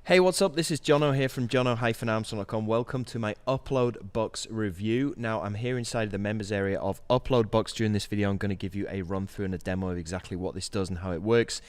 Hey, what's up? This is Jono here from jono-armstrong.com. Welcome to my Upload Box review. Now, I'm here inside the members area of Upload Box. During this video, I'm going to give you a run through and a demo of exactly what this does and how it works.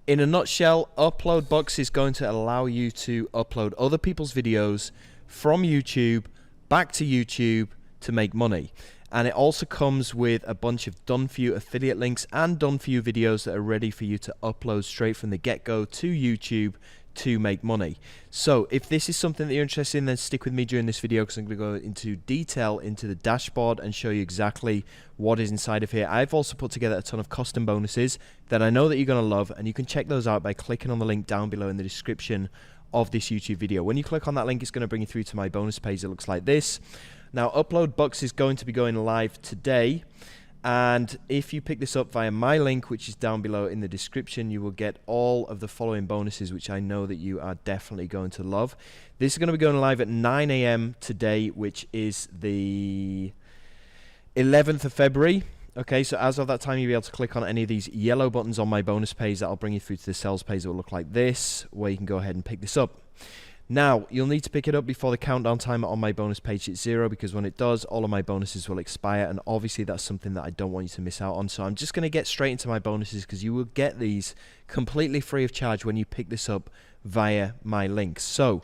In a nutshell, Upload Box is going to allow you to upload other people's videos from YouTube back to YouTube to make money. And it also comes with a bunch of done-for-you affiliate links and done-for-you videos that are ready for you to upload straight from the get-go to YouTube to make money. So if this is something that you're interested in, then stick with me during this video because I'm going to go into detail into the dashboard and show you exactly what is inside of here. I've also put together a ton of custom bonuses that I know that you're going to love, and you can check those out by clicking on the link down below in the description of this YouTube video. When you click on that link, it's going to bring you through to my bonus page that looks like this. Now, Upload Box is going to be going live today, and if you pick this up via my link, which is down below in the description, you will get all of the following bonuses, which I know that you are definitely going to love. This is going to be going live at 9 AM today, which is the 11th of February. Okay, so as of that time, you'll be able to click on any of these yellow buttons on my bonus page. That'll bring you through to the sales page that will look like this, where you can go ahead and pick this up. Now, you'll need to pick it up before the countdown timer on my bonus page hits 0, because when it does, all of my bonuses will expire, and obviously that's something that I don't want you to miss out on. So I'm just going to get straight into my bonuses, because you will get these completely free of charge when you pick this up via my link. So,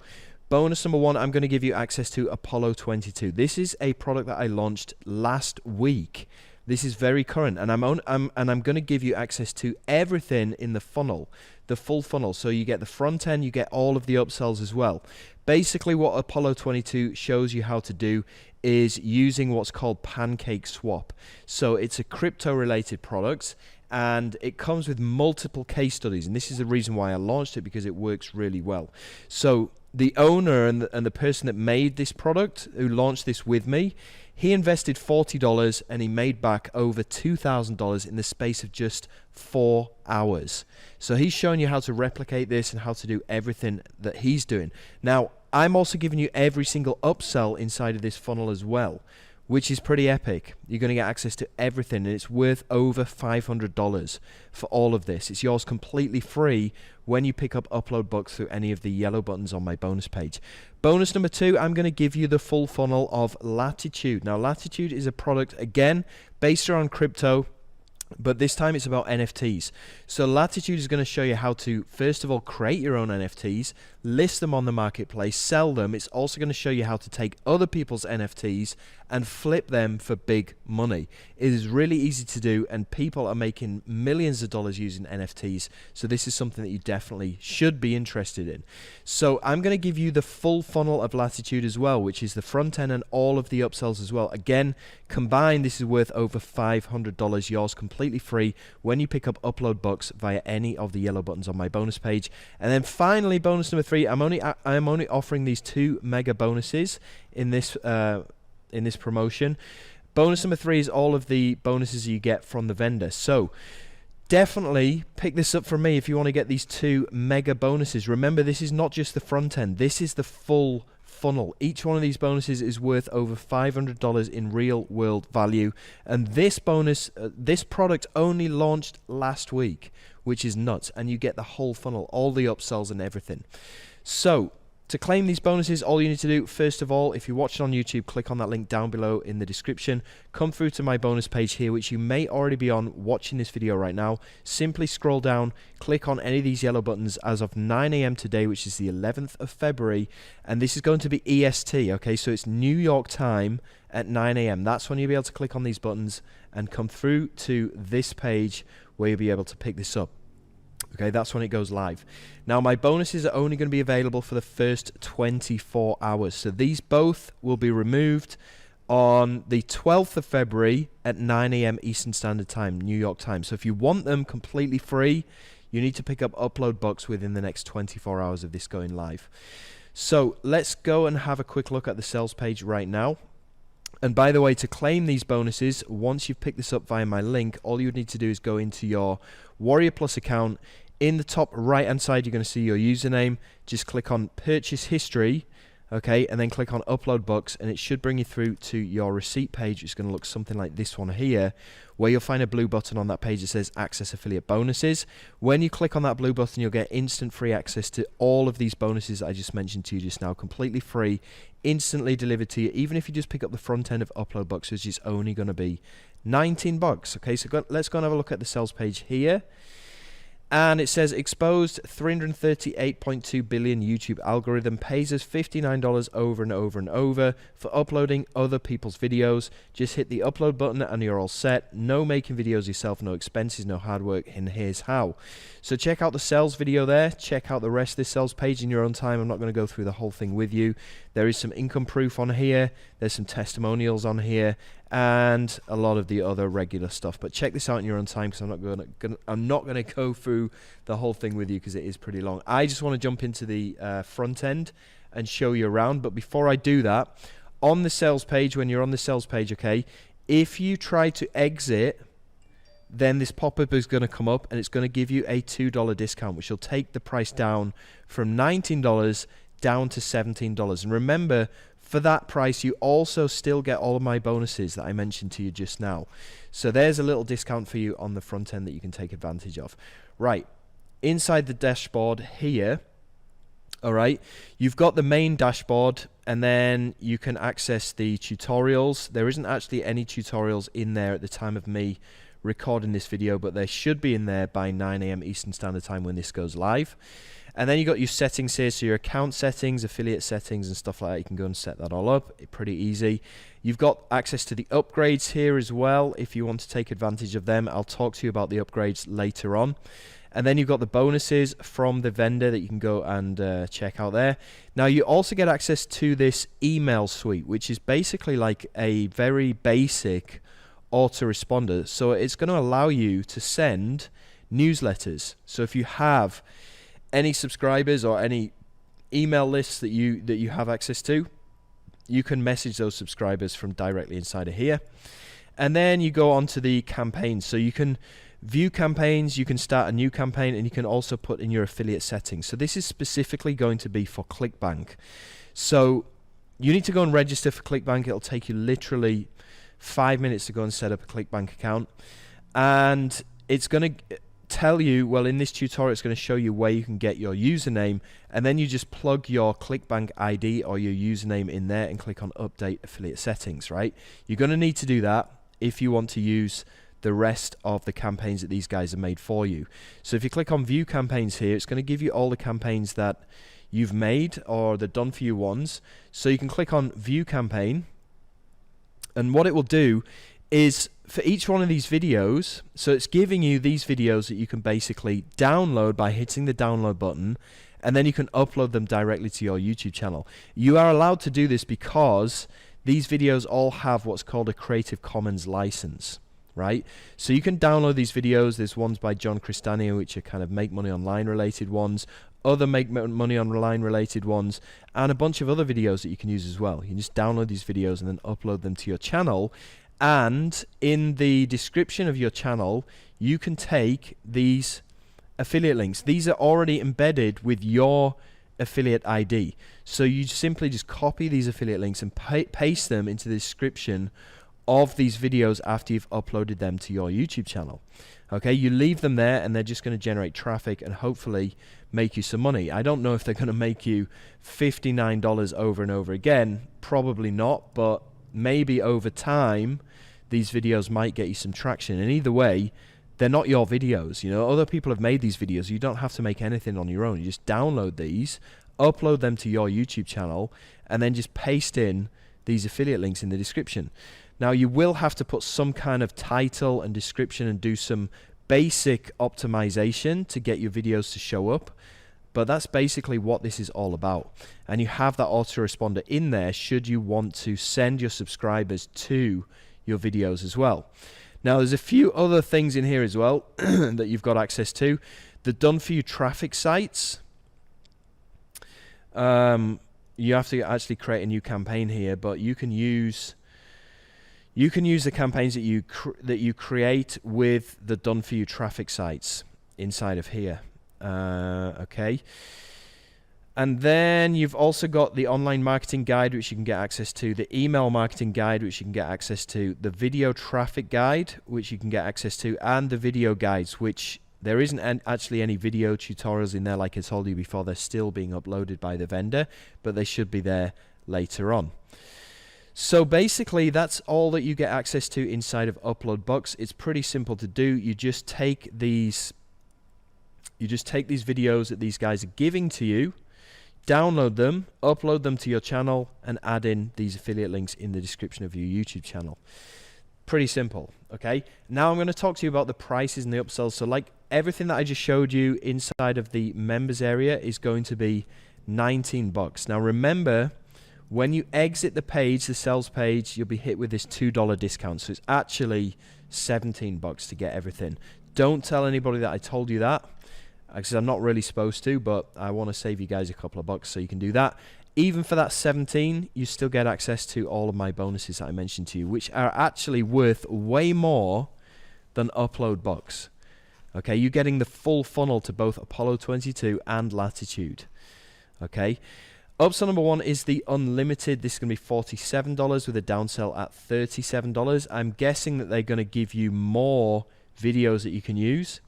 bonus number 1, I'm going to give you access to Apollo 22. This is a product that I launched last week. This is very current, and I'm going to give you access to everything in the funnel, the full funnel. So you get the front end, you get all of the upsells as well. Basically, what Apollo 22 shows you how to do is using what's called Pancake Swap. So it's a crypto-related product, and it comes with multiple case studies, and this is the reason why I launched it, because it works really well. So the owner and the person that made this product, who launched this with me, he invested $40 and he made back over $2,000 in the space of just 4 hours. So he's showing you how to replicate this and how to do everything that he's doing. Now, I'm also giving you every single upsell inside of this funnel as well, which is pretty epic. You're going to get access to everything, and it's worth over $500 for all of this. It's yours completely free when you pick up Upload Box through any of the yellow buttons on my bonus page. Bonus number 2, I'm going to give you the full funnel of Latitude. Now, Latitude is a product, again, based around crypto, but this time it's about NFTs. So Latitude is going to show you how to, first of all, create your own NFTs, list them on the marketplace, sell them. It's also going to show you how to take other people's NFTs and flip them for big money. It is really easy to do, and people are making millions of dollars using NFTs. So this is something that you definitely should be interested in. So I'm going to give you the full funnel of Latitude as well, which is the front end and all of the upsells as well. Again, combined, this is worth over $500, yours completely free when you pick up Upload Box via any of the yellow buttons on my bonus page. And then finally, bonus number 3, I'm only offering these 2 mega bonuses in this promotion. Bonus number 3 is all of the bonuses you get from the vendor. So definitely pick this up from me if you want to get these 2 mega bonuses. Remember, this is not just the front end, this is the full funnel. Each one of these bonuses is worth over $500 in real world value, and this bonus, this product only launched last week, which is nuts, and you get the whole funnel, all the upsells and everything. So to claim these bonuses, all you need to do, first of all, if you're watching on YouTube, click on that link down below in the description. Come through to my bonus page here, which you may already be on watching this video right now. Simply scroll down, click on any of these yellow buttons as of 9 AM today, which is the 11th of February. And this is going to be EST, okay? So it's New York time at 9 AM. That's when you'll be able to click on these buttons and come through to this page where you'll be able to pick this up. Okay, that's when it goes live. Now, my bonuses are only going to be available for the first 24 hours. So these both will be removed on the 12th of February at 9 AM Eastern Standard Time, New York time. So if you want them completely free, you need to pick up Upload Box within the next 24 hours of this going live. So let's go and have a quick look at the sales page right now. And by the way, to claim these bonuses, once you've picked this up via my link, all you would need to do is go into your Warrior Plus account. In the top right hand side, you're going to see your username. Just click on Purchase History, Okay, and then click on upload books, and it should bring you through to your receipt page. It's going to look something like this one here, where you'll find a blue button on that page that says access affiliate bonuses. When you click on that blue button, you'll get instant free access to all of these bonuses I just mentioned to you just now, completely free, instantly delivered to you, even if you just pick up the front end of upload books, which is only going to be 19 bucks. Okay, so let's go and have a look at the sales page here. And it says exposed 338.2 billion YouTube algorithm pays us $59 over and over and over for uploading other people's videos. Just hit the upload button and you're all set. No making videos yourself, no expenses, no hard work, and here's how. So check out the sales video there. Check out the rest of this sales page in your own time. I'm not going to go through the whole thing with you. There is some income proof on here. There's some testimonials on here, and a lot of the other regular stuff. But check this out in your own time, because I'm not going to go through the whole thing with you because it is pretty long. I just want to jump into the front end and show you around. But before I do that, on the sales page, when you're on the sales page, okay, if you try to exit, then this pop-up is going to come up and it's going to give you a $2 discount, which will take the price down from $19 down to $17. And remember, for that price, you also still get all of my bonuses that I mentioned to you just now. So there's a little discount for you on the front end that you can take advantage of. Right, inside the dashboard here, all right, you've got the main dashboard, and then you can access the tutorials. There isn't actually any tutorials in there at the time of me recording this video, but they should be in there by 9 AM Eastern Standard Time when this goes live. And then you got your settings here, so your account settings, affiliate settings, and stuff like that. You can go and set that all up. Pretty easy. You've got access to the upgrades here as well if you want to take advantage of them. I'll talk to you about the upgrades later on. And then you've got the bonuses from the vendor that you can go and check out there. Now you also get access to this email suite, which is basically like a very basic autoresponder. So it's going to allow you to send newsletters. So if you have any subscribers or any email lists that you have access to, you can message those subscribers from directly inside of here. And then you go on to the campaigns. So you can view campaigns, you can start a new campaign, and you can also put in your affiliate settings. So this is specifically going to be for ClickBank. So you need to go and register for ClickBank. It'll take you literally 5 minutes to go and set up a ClickBank account. And it's going to tell you, well, in this tutorial, it's going to show you where you can get your username, and then you just plug your ClickBank ID or your username in there and click on Update Affiliate Settings, right? You're going to need to do that if you want to use the rest of the campaigns that these guys have made for you. So if you click on View Campaigns here, it's going to give you all the campaigns that you've made or the done for you ones. So you can click on View Campaign, and what it will do is for each one of these videos, so it's giving you these videos that you can basically download by hitting the download button, and then you can upload them directly to your YouTube channel. You are allowed to do this because these videos all have what's called a Creative Commons license, right? So you can download these videos. There's ones by John Cristania, which are kind of make money online related ones, other make money online related ones, and a bunch of other videos that you can use as well. You can just download these videos and then upload them to your channel. And in the description of your channel, you can take these affiliate links. These are already embedded with your affiliate ID. So you simply just copy these affiliate links and paste them into the description of these videos after you've uploaded them to your YouTube channel. Okay, you leave them there and they're just going to generate traffic and hopefully make you some money. I don't know if they're going to make you $59 over and over again. Probably not, but maybe over time these videos might get you some traction. And either way, they're not your videos. You know, other people have made these videos. You don't have to make anything on your own. You just download these, upload them to your YouTube channel, and then just paste in these affiliate links in the description. Now you will have to put some kind of title and description and do some basic optimization to get your videos to show up, but that's basically what this is all about. And you have that autoresponder in there should you want to send your subscribers to your videos as well. Now there's a few other things in here as well that you've got access to. The done for you traffic sites. You have to actually create a new campaign here, but you can use the campaigns that you create with the done for you traffic sites inside of here. Okay. And then you've also got the online marketing guide, which you can get access to, the email marketing guide, which you can get access to, the video traffic guide, which you can get access to, and the video guides, which there isn't actually any video tutorials in there like I told you before. They're still being uploaded by the vendor, but they should be there later on. So basically that's all that you get access to inside of Uploadbox. It's pretty simple to do. You just take these videos that these guys are giving to you, download them, upload them to your channel, and add in these affiliate links in the description of your YouTube channel. Pretty simple, okay? Now I'm going to talk to you about the prices and the upsells. So like everything that I just showed you inside of the members area is going to be 19 bucks. Now remember, when you exit the page, the sales page, you'll be hit with this $2 discount. So it's actually 17 bucks to get everything. Don't tell anybody that I told you that, because I'm not really supposed to, but I want to save you guys a couple of bucks, so you can do that. Even for that 17, you still get access to all of my bonuses that I mentioned to you, which are actually worth way more than Uploadbox. Okay, you're getting the full funnel to both Apollo 22 and Latitude. Okay, upsell number one is the unlimited. This is going to be $47 with a downsell at $37. I'm guessing that they're going to give you more videos that you can use.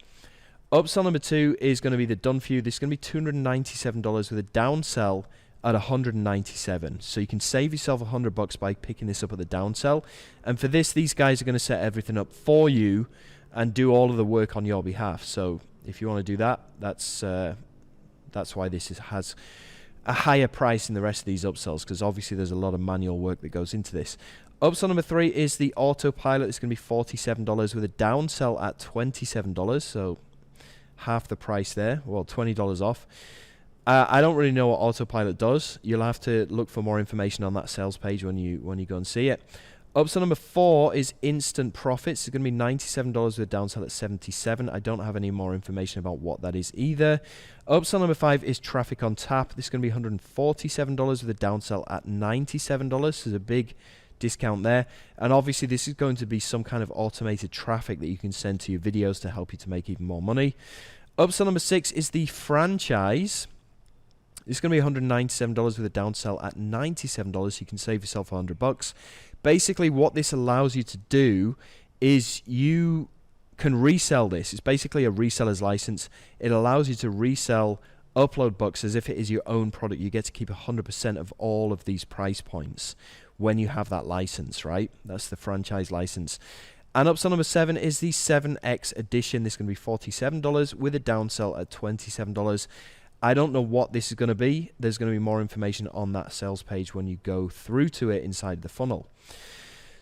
Upsell number two is going to be the done for you. This is going to be $297 with a downsell at $197. So you can save yourself $100 by picking this up at the downsell. And for this, these guys are going to set everything up for you and do all of the work on your behalf. So if you want to do that, that's why this has a higher price than the rest of these upsells, because obviously there's a lot of manual work that goes into this. Upsell number three is the autopilot. It's going to be $47 with a downsell at $27. So half the price there, well, $20 off. I don't really know what autopilot does. You'll have to look for more information on that sales page when you go and see it. Upsell number four is instant profits. It's going to be $97 with a downsell at $77. I don't have any more information about what that is either. Upsell number five is traffic on tap. This is going to be $147 with a downsell at $97. So there's a big discount there. And obviously this is going to be some kind of automated traffic that you can send to your videos to help you to make even more money. Upsell number six is the franchise. It's going to be $197 with a downsell at $97, so you can save yourself $100. Basically what this allows you to do is you can resell this. It's basically a reseller's license. It allows you to resell Uploadbox as if it is your own product. You get to keep 100% of all of these price points when you have that license, right? That's the franchise license. And upsell number seven is the 7X edition. This is going to be $47 with a downsell at $27. I don't know what this is going to be. There's going to be more information on that sales page when you go through to it inside the funnel.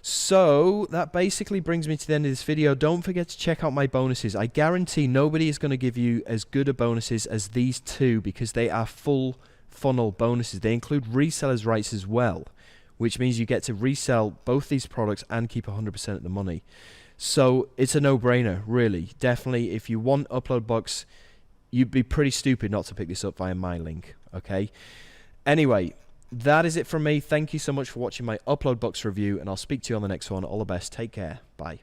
So that basically brings me to the end of this video. Don't forget to check out my bonuses. I guarantee nobody is going to give you as good a bonuses as these two, because they are full funnel bonuses. They include resellers' rights as well, which means you get to resell both these products and keep 100% of the money. So it's a no-brainer, really. Definitely, if you want Uploadbox, you'd be pretty stupid not to pick this up via my link, okay? Anyway, that is it from me. Thank you so much for watching my Uploadbox review, and I'll speak to you on the next one. All the best. Take care. Bye.